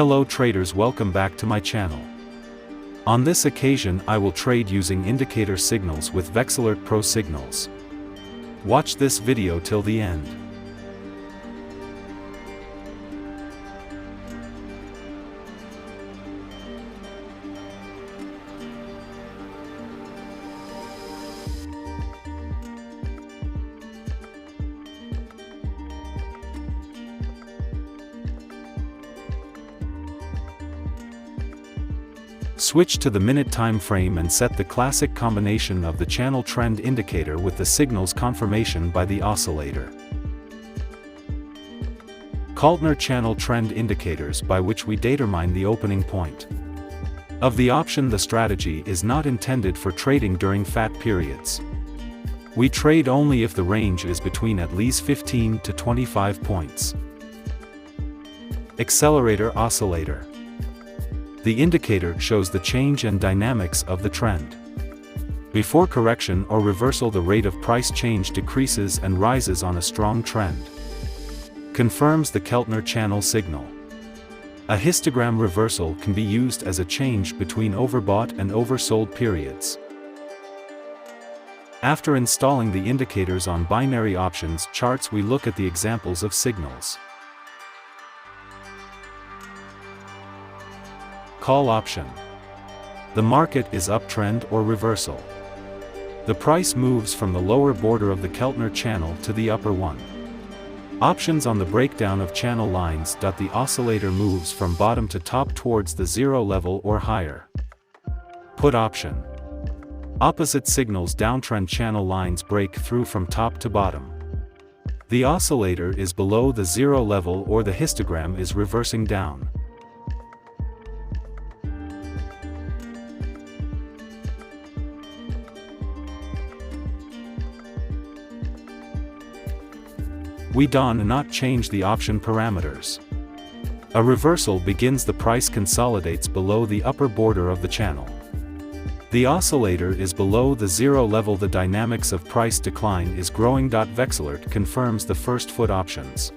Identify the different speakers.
Speaker 1: Hello traders, welcome back to my channel. On this occasion I will trade using indicator signals with Vexalert Pro Signals. Watch this video till the end. Switch to the minute time frame and set the classic combination of the channel trend indicator with the signal's confirmation by the oscillator. Kaltner channel trend indicators, by which we determine the opening point of the option. The strategy is not intended for trading during fat periods. We trade only if the range is between at least 15 to 25 points. Accelerator oscillator. The indicator shows the change and dynamics of the trend. Before correction or reversal, the rate of price change decreases and rises on a strong trend. Confirms the Keltner channel signal. A histogram reversal can be used as a change between overbought and oversold periods. After installing the indicators on binary options charts, we look at the examples of signals. Call option. The market is uptrend or reversal. The price moves from the lower border of the Keltner channel to the upper one. Options on the breakdown of channel lines. The oscillator moves from bottom to top towards the zero level or higher. Put option. Opposite signals. Downtrend channel lines break through from top to bottom. The oscillator is below the zero level or the histogram is reversing down. We do not change the option parameters. A reversal begins. The price consolidates below the upper border of the channel. The oscillator is below the zero level. The dynamics of price decline is growing. Vexalert confirms the first foot options.